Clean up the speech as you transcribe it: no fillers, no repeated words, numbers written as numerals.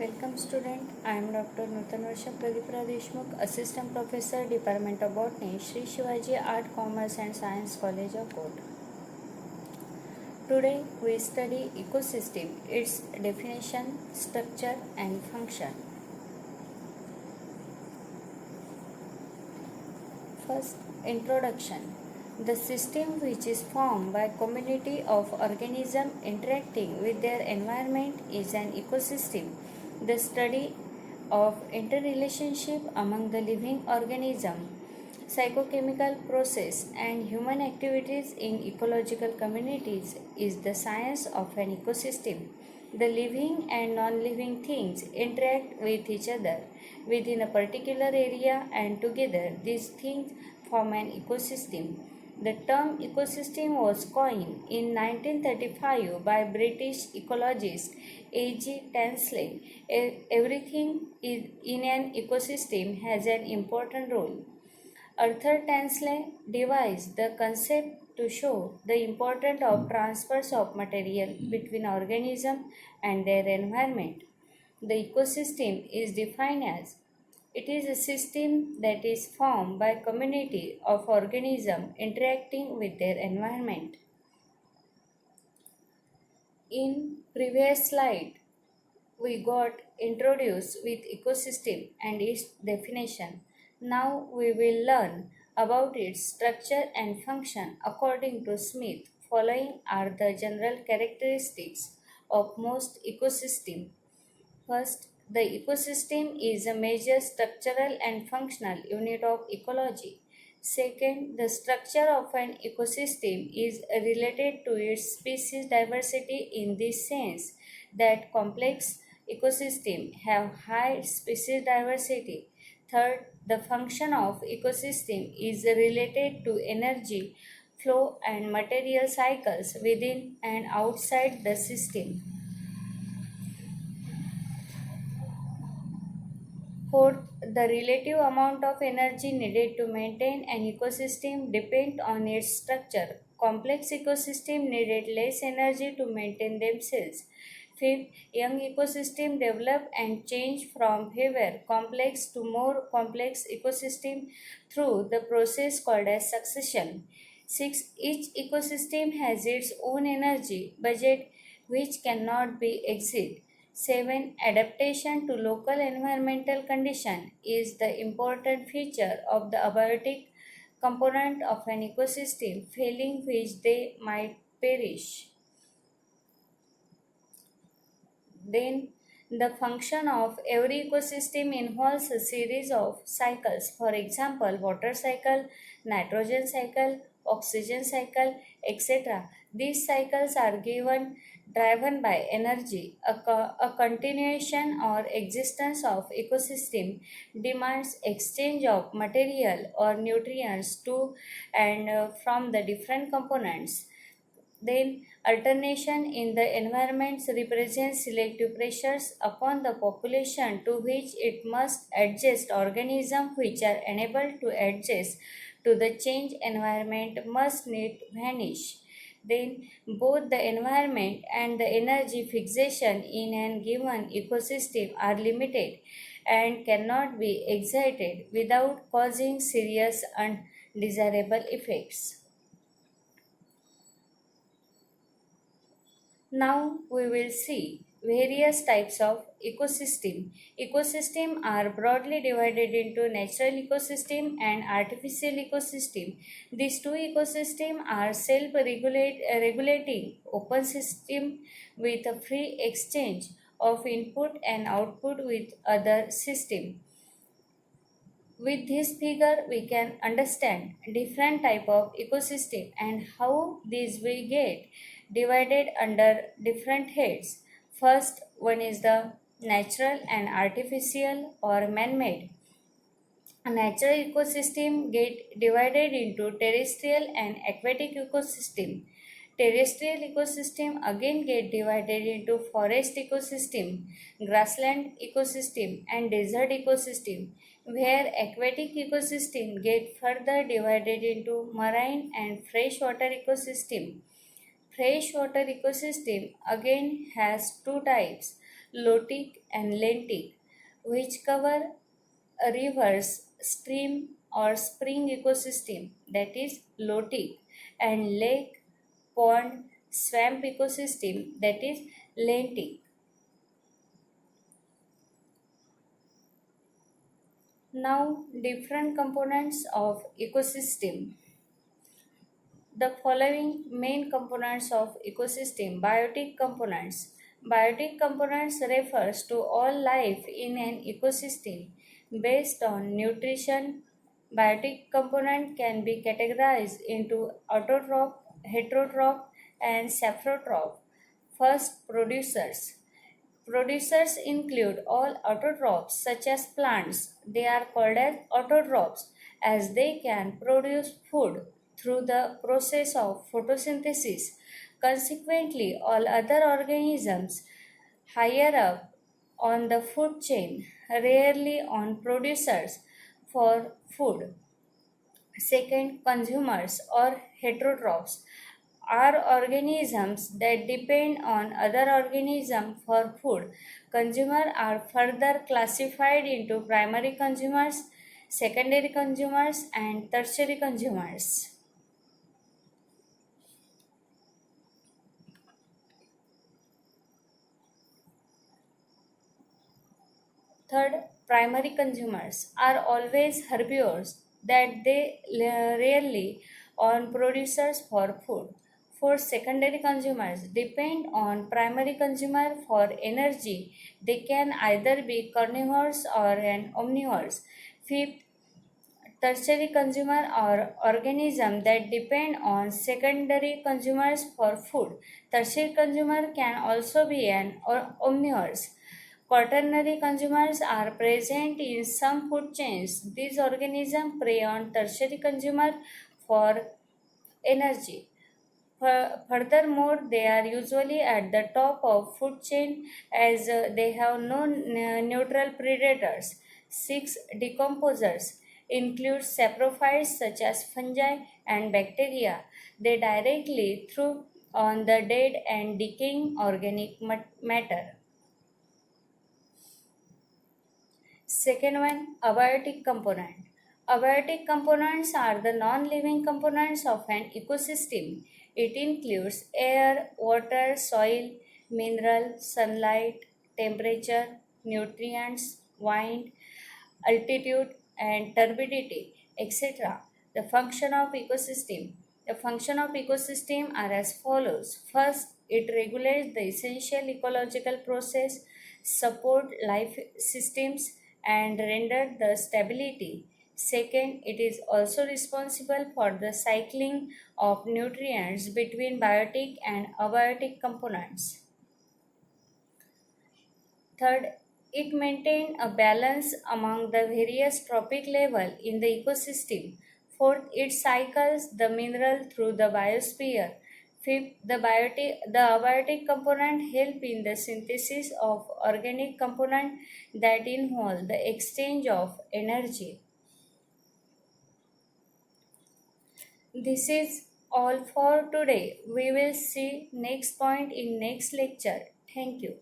Welcome student, I am Dr. Nutanvarsha Pradipra Deshmukh, Assistant Professor, Department of Botany, Sri Shivaji Art, Commerce and Science College of Court. Today we study ecosystem, its definition, structure and function. First, introduction. The system which is formed by community of organisms interacting with their environment is an ecosystem. The study of interrelationship among the living organism, psychochemical process and human activities in ecological communities is the science of an ecosystem. The living and non-living things interact with each other within a particular area and together these things form an ecosystem. The term ecosystem was coined in 1935 by British ecologist A.G. Tansley. Everything in an ecosystem has an important role. Arthur Tansley devised the concept to show the importance of transfers of material between organisms and their environment. The ecosystem is defined as it is a system that is formed by community of organisms interacting with their environment. In previous slide, we got introduced with ecosystem and its definition. Now we will learn about its structure and function according to Smith. Following are the general characteristics of most ecosystems. First, the ecosystem is a major structural and functional unit of ecology. Second, the structure of an ecosystem is related to its species diversity in this sense that complex ecosystems have high species diversity. Third, the function of ecosystem is related to energy flow and material cycles within and outside the system. Fourth, the relative amount of energy needed to maintain an ecosystem depends on its structure. Complex ecosystems needed less energy to maintain themselves. Fifth, young ecosystems develop and change from fewer complex to more complex ecosystem through the process called as succession. Sixth, each ecosystem has its own energy budget which cannot be exceeded. 7. Adaptation to local environmental condition is the important feature of the abiotic component of an ecosystem, failing which they might perish. Then, the function of every ecosystem involves a series of cycles. For example, water cycle, nitrogen cycle, oxygen cycle, etc. These cycles are driven by energy. A continuation or existence of ecosystem demands exchange of material or nutrients to and from the different components. Then, alternation in the environments represents selective pressures upon the population to which it must adjust. Organisms which are unable to adjust to the changed environment must need vanish. Then, both the environment and the energy fixation in a given ecosystem are limited and cannot be excited without causing serious undesirable effects. Now we will see various types of ecosystem. Ecosystem are broadly divided into natural ecosystem and artificial ecosystem. These two ecosystems are self-regulating open system with a free exchange of input and output with other system. With this figure, we can understand different type of ecosystem and how these will get divided under different heads. First, one is the natural and artificial or man-made. A natural ecosystem get divided into terrestrial and aquatic ecosystem. Terrestrial ecosystem again get divided into forest ecosystem, grassland ecosystem and desert ecosystem, where aquatic ecosystem get further divided into marine and freshwater ecosystem. Freshwater ecosystem again has two types. lotic, and lentic, which cover a rivers, stream, or spring ecosystem, that is lotic, and lake, pond, swamp ecosystem, that is lentic. Now, different components of ecosystem. The following main components of ecosystem: biotic components. Biotic components refers to all life in an ecosystem based on nutrition. Biotic component can be categorized into autotroph, heterotroph, and saprotroph. First, producers. Producers include all autotrophs such as plants. They are called as autotrophs as they can produce food through the process of photosynthesis. Consequently, all other organisms higher up on the food chain rarely on producers for food. Second, consumers or heterotrophs are organisms that depend on other organisms for food. Consumers are further classified into primary consumers, secondary consumers, and tertiary consumers. Third, primary consumers are always herbivores that they rarely on producers for food. Fourth, secondary consumers depend on primary consumer for energy. They can either be carnivores or an omnivores. Fifth, tertiary consumer are organisms that depend on secondary consumers for food. Tertiary consumer can also be an omnivores. Quaternary consumers are present in some food chains. These organisms prey on tertiary consumer for energy. Furthermore, they are usually at the top of food chain as they have no neutral predators. Six, decomposers include saprophytes such as fungi and bacteria. They directly throw on the dead and decaying organic matter. Second one, abiotic component. Abiotic components are the non-living components of an ecosystem. It includes air, water, soil, mineral, sunlight, temperature, nutrients, wind, altitude, and turbidity, etc. The function of ecosystem. The function of ecosystem are as follows. First, it regulates the essential ecological process, support life systems, and render the stability. Second, it is also responsible for the cycling of nutrients between biotic and abiotic components. Third, it maintains a balance among the various trophic level in the ecosystem. Fourth, it cycles the mineral through the biosphere. Fifth, the abiotic component help in the synthesis of organic component that involve the exchange of energy. This is all for today. We will see next point in next lecture. Thank you.